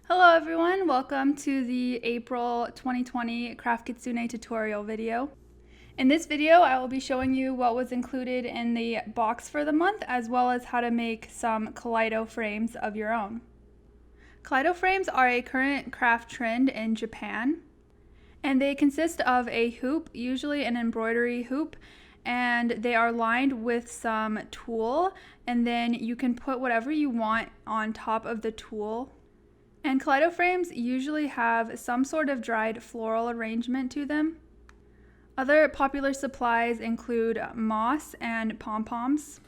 Hello everyone, welcome to the April 2020 Craft Kitsune tutorial video. In this video, I will be showing you what was included in the box for the month, as well as how to make some Kaleido frames of your own. Kaleido frames are a current craft trend in Japan, and they consist of a hoop, usually an embroidery hoop, and they are lined with some tulle, and then you can put whatever you want on top of the tulle. And Kaleido frames usually have some sort of dried floral arrangement to them. Other popular supplies include moss and pom-poms.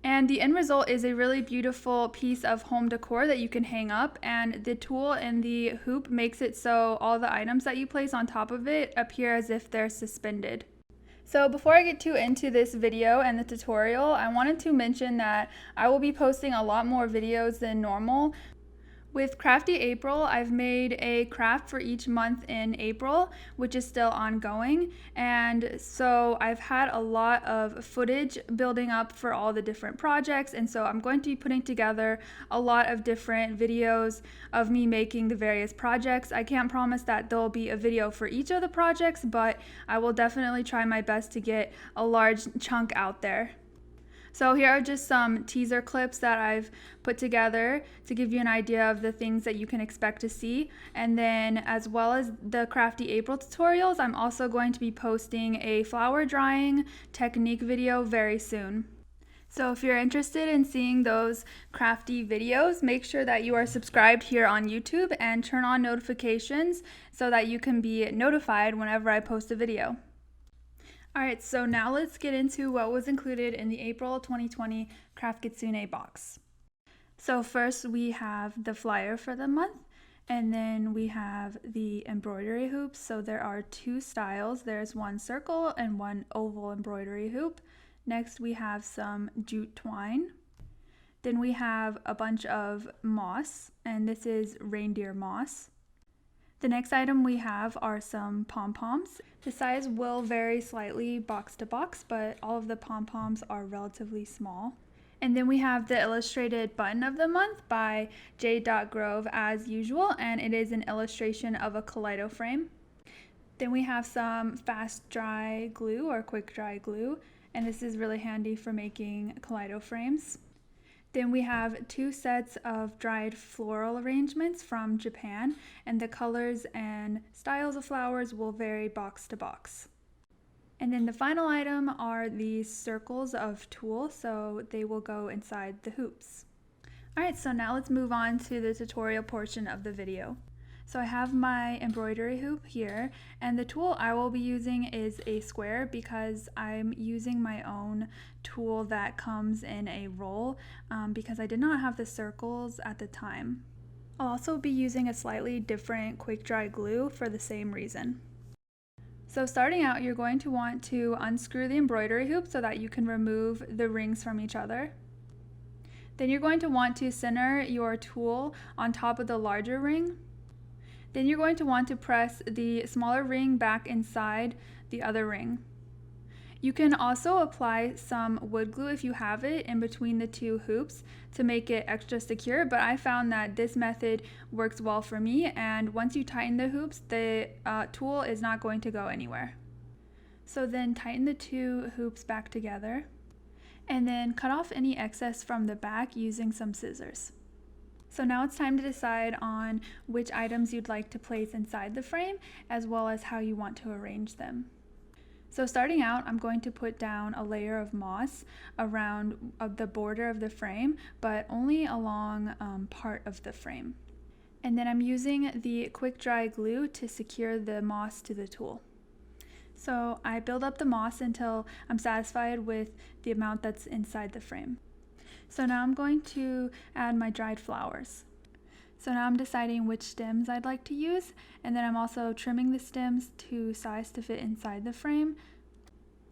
And the end result is a really beautiful piece of home decor that you can hang up, and the tulle and the hoop makes it so all the items that you place on top of it appear as if they're suspended. So before I get too into this video and the tutorial, I wanted to mention that I will be posting a lot more videos than normal. With Crafty April, I've made a craft for each month in April, which is still ongoing, and so I've had a lot of footage building up for all the different projects, and so I'm going to be putting together a lot of different videos of me making the various projects. I can't promise that there'll be a video for each of the projects, but I will definitely try my best to get a large chunk out there. So here are just some teaser clips that I've put together to give you an idea of the things that you can expect to see. And then, as well as the Crafty April tutorials, I'm also going to be posting a flower drying technique video very soon. So if you're interested in seeing those crafty videos, make sure that you are subscribed here on YouTube and turn on notifications so that you can be notified whenever I post a video. Alright, so now let's get into what was included in the April 2020 Craft Kitsune box. So first we have the flyer for the month, and then we have the embroidery hoops. So there are two styles. There's one circle and one oval embroidery hoop. Next we have some jute twine. Then we have a bunch of moss, and this is reindeer moss. The next item we have are some pom-poms. The size will vary slightly box to box, but all of the pom-poms are relatively small. And then we have the illustrated button of the month by J.Grove as usual, and it is an illustration of a Kaleido frame. Then we have some fast dry glue or quick dry glue, and this is really handy for making Kaleido frames. Then we have two sets of dried floral arrangements from Japan, and the colors and styles of flowers will vary box to box. And then the final item are these circles of tulle, so they will go inside the hoops. Alright, so now let's move on to the tutorial portion of the video. So I have my embroidery hoop here, and the tool I will be using is a square because I'm using my own tool that comes in a roll because I did not have the circles at the time. I'll also be using a slightly different quick dry glue for the same reason. So starting out, you're going to want to unscrew the embroidery hoop so that you can remove the rings from each other. Then you're going to want to center your tool on top of the larger ring. Then you're going to want to press the smaller ring back inside the other ring. You can also apply some wood glue if you have it in between the two hoops to make it extra secure, but I found that this method works well for me, and once you tighten the hoops, the tool is not going to go anywhere. So then tighten the two hoops back together, and then cut off any excess from the back using some scissors. So now it's time to decide on which items you'd like to place inside the frame, as well as how you want to arrange them. So starting out, I'm going to put down a layer of moss around the border of the frame, but only along part of the frame. And then I'm using the quick dry glue to secure the moss to the tool. So I build up the moss until I'm satisfied with the amount that's inside the frame. So now I'm going to add my dried flowers. So now I'm deciding which stems I'd like to use, and then I'm also trimming the stems to size to fit inside the frame.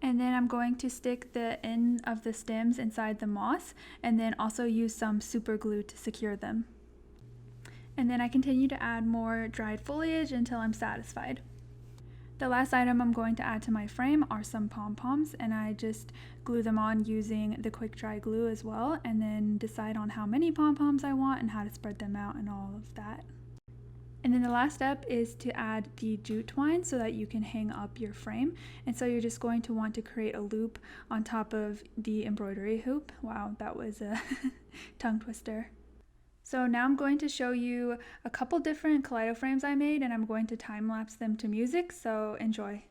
And then I'm going to stick the end of the stems inside the moss, and then also use some super glue to secure them. And then I continue to add more dried foliage until I'm satisfied. The last item I'm going to add to my frame are some pom-poms, and I just glue them on using the quick dry glue as well, and then decide on how many pom-poms I want and how to spread them out and all of that. And then the last step is to add the jute twine so that you can hang up your frame. And so you're just going to want to create a loop on top of the embroidery hoop. Wow, that was a tongue twister. So now I'm going to show you a couple different Kaleido frames I made, and I'm going to time lapse them to music, so enjoy.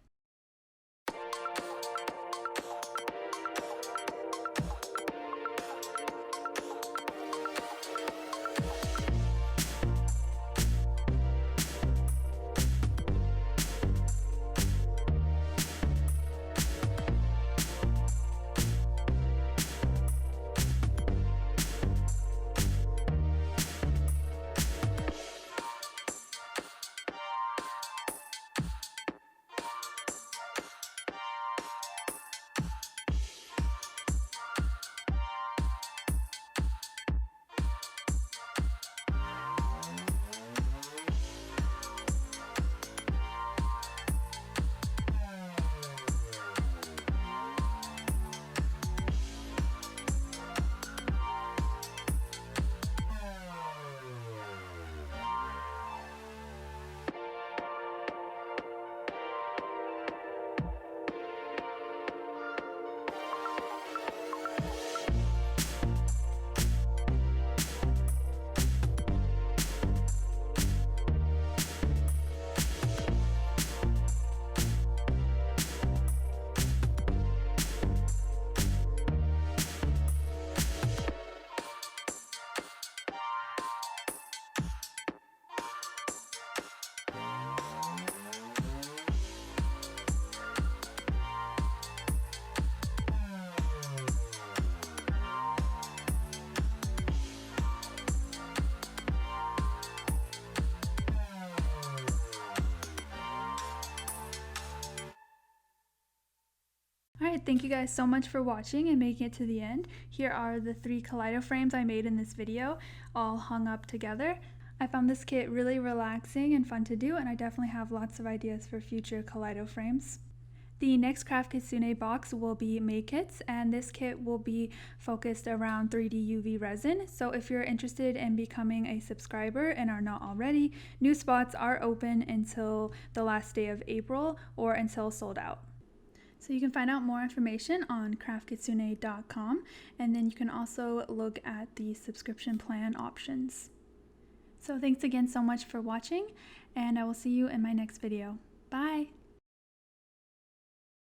Alright, thank you guys so much for watching and making it to the end. Here are the 3 Kaleido frames I made in this video, all hung up together. I found this kit really relaxing and fun to do, and I definitely have lots of ideas for future Kaleido frames. The next Craft Kitsune box will be May kits, and this kit will be focused around 3D UV resin. So if you're interested in becoming a subscriber and are not already, new spots are open until the last day of April or until sold out. So you can find out more information on craftkitsune.com, and then you can also look at the subscription plan options. So thanks again so much for watching, and I will see you in my next video. Bye!